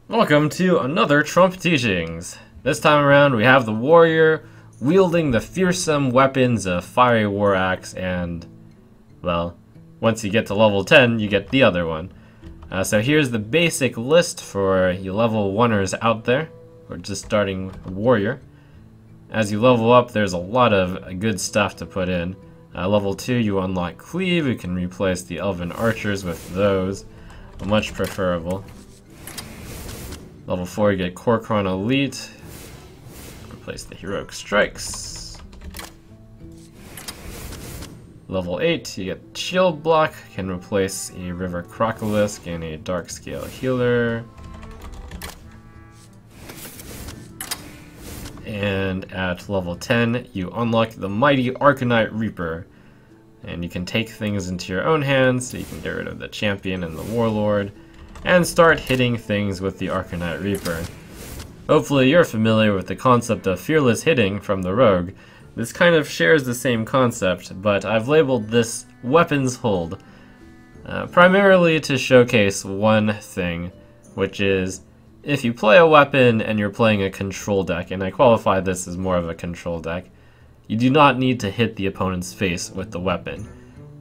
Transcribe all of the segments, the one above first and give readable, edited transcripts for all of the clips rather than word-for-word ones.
Welcome to another Trump Teachings. This time around we have the warrior wielding the fearsome weapons of fiery war axe and, well, once you get to level 10 you get the other one. So here's the basic list for you level 1ers out there, or just starting warrior. As you level up there's a lot of good stuff to put in. Level 2 you unlock cleave, you can replace the elven archers with those, much preferable. Level 4 you get Corcoran Elite, replace the heroic strikes. Level 8 you get shield block, can replace a river crocolisk and a dark scale healer. And at level 10 you unlock the mighty Arcanite Reaper, and you can take things into your own hands, so you can get rid of the champion and the warlord and start hitting things with the Arcanite Reaper. Hopefully you're familiar with the concept of fearless hitting from the rogue. This kind of shares the same concept, but I've labeled this weapons hold, primarily to showcase one thing, which is if you play a weapon and you're playing a control deck, and I qualify this as more of a control deck, you do not need to hit the opponent's face with the weapon.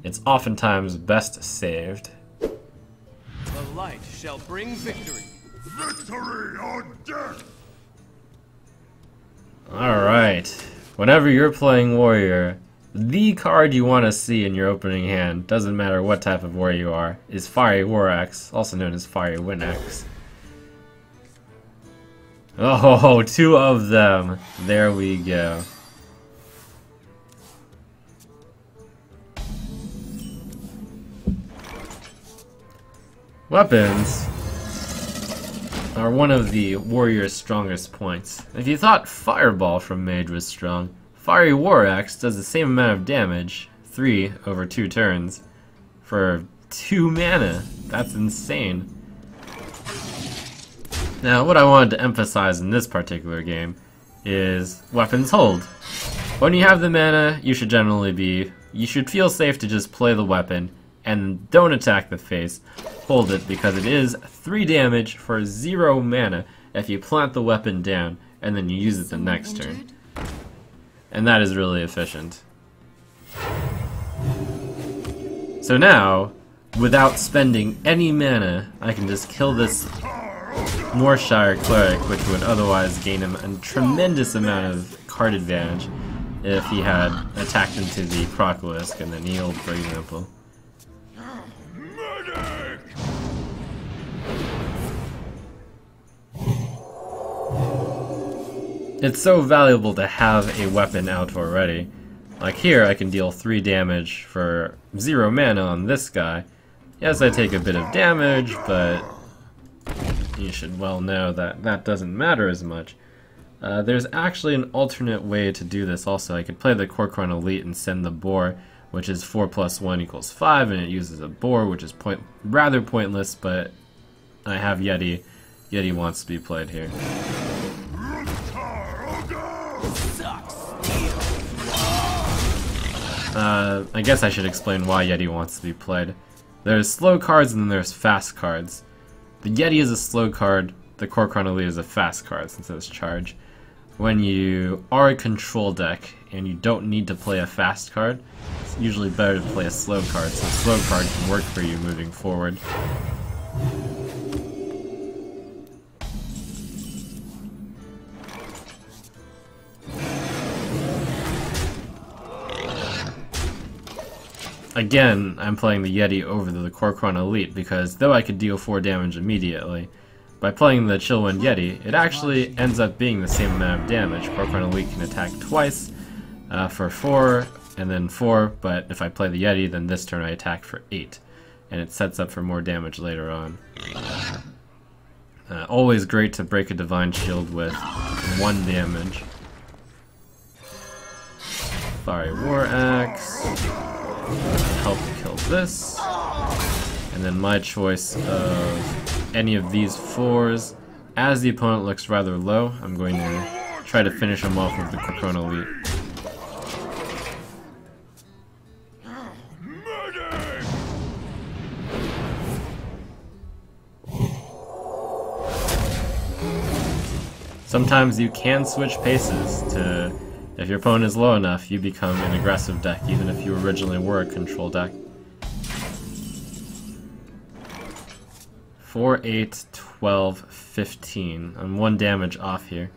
It's oftentimes best saved. The light shall bring victory. Victory or death! Alright. Whenever you're playing warrior, the card you want to see in your opening hand, doesn't matter what type of warrior you are, is Fiery War Axe, also known as Fiery Wind Axe. Oh, 2 of them. There we go. Weapons are one of the warrior's strongest points. If you thought Fireball from Mage was strong, Fiery War Axe does the same amount of damage, 3 over 2 turns, for 2 mana. That's insane. Now, what I wanted to emphasize in this particular game is weapons hold. When you have the mana, you should feel safe to just play the weapon and don't attack the face. Hold it, because it is 3 damage for 0 mana if you plant the weapon down and then you use it the next turn. And that is really efficient. So now, without spending any mana, I can just kill this Morshire Cleric, which would otherwise gain him a tremendous amount of card advantage if he had attacked into the Crocolisk and then healed, for example. It's so valuable to have a weapon out already. Like here, I can deal 3 damage for 0 mana on this guy. Yes, I take a bit of damage, but you should well know that that doesn't matter as much. There's actually an alternate way to do this also. I could play the Corcoran Elite and send the Boar, which is 4 + 1 = 5, and it uses a Boar, which is rather pointless, but I have Yeti. Yeti wants to be played here. I guess I should explain why Yeti wants to be played. There's slow cards and then there's fast cards. The Yeti is a slow card, the Corcoran Elite is a fast card since it's charge. When you are a control deck and you don't need to play a fast card, it's usually better to play a slow card, so a slow card can work for you moving forward. Again, I'm playing the Yeti over the Corcoran Elite because though I could deal 4 damage immediately, by playing the Chillwind Yeti, it actually ends up being the same amount of damage. Corcoran Elite can attack twice for 4 and then 4, but if I play the Yeti, then this turn I attack for 8, and it sets up for more damage later on. Always great to break a Divine Shield with 1 damage. Fiery War Axe. Help kill this, and then my choice of any of these 4s. As the opponent looks rather low, I'm going to try to finish him off with the Corcoran Elite. Sometimes you can switch paces to, if your opponent is low enough, you become an aggressive deck, even if you originally were a control deck. 4, 8, 12, 15. I'm 1 damage off here.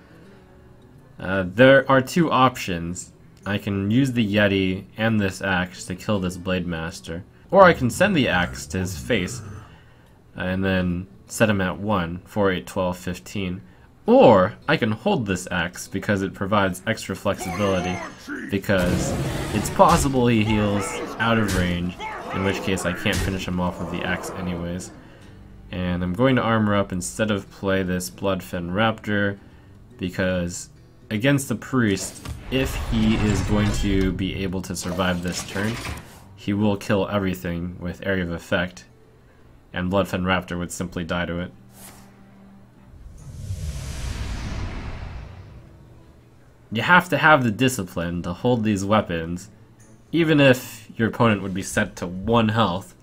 There are 2 options. I can use the Yeti and this axe to kill this Blade Master, or I can send the axe to his face and then set him at 1, 4, 8, 12, 15. Or I can hold this axe because it provides extra flexibility, because it's possible he heals out of range, in which case I can't finish him off with the axe anyways. And I'm going to armor up instead of play this Bloodfen Raptor, because against the priest, if he is going to be able to survive this turn, he will kill everything with Area of Effect, and Bloodfen Raptor would simply die to it. You have to have the discipline to hold these weapons, even if your opponent would be set to 1 health,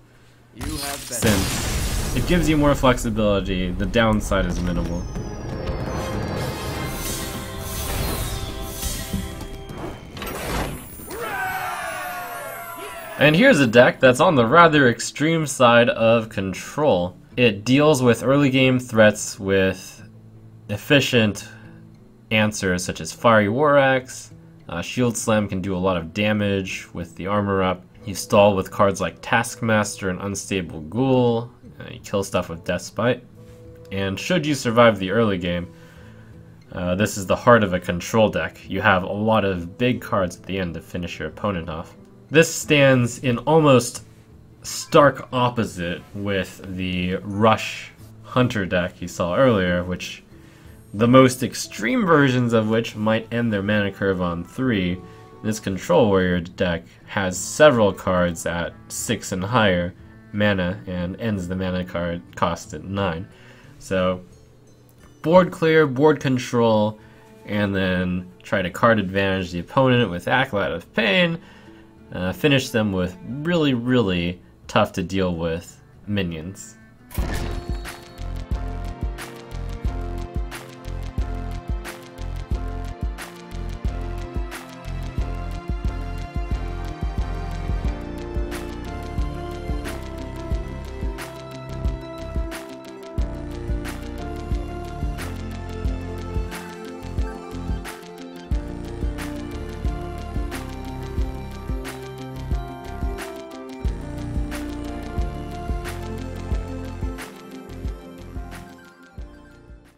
since it gives you more flexibility. The downside is minimal. And here's a deck that's on the rather extreme side of control. It deals with early game threats with efficient answers such as Fiery War Axe. Shield Slam can do a lot of damage with the armor up. You stall with cards like Taskmaster and Unstable Ghoul. You kill stuff with Deathspite. And should you survive the early game, this is the heart of a control deck. You have a lot of big cards at the end to finish your opponent off. This stands in almost stark opposite with the Rush Hunter deck you saw earlier, which the most extreme versions of which might end their mana curve on 3. This Control Warrior deck has several cards at 6 and higher mana and ends the mana card cost at 9. So board clear, board control, and then try to card advantage the opponent with Acolyte of Pain. Finish them with really, really tough to deal with minions.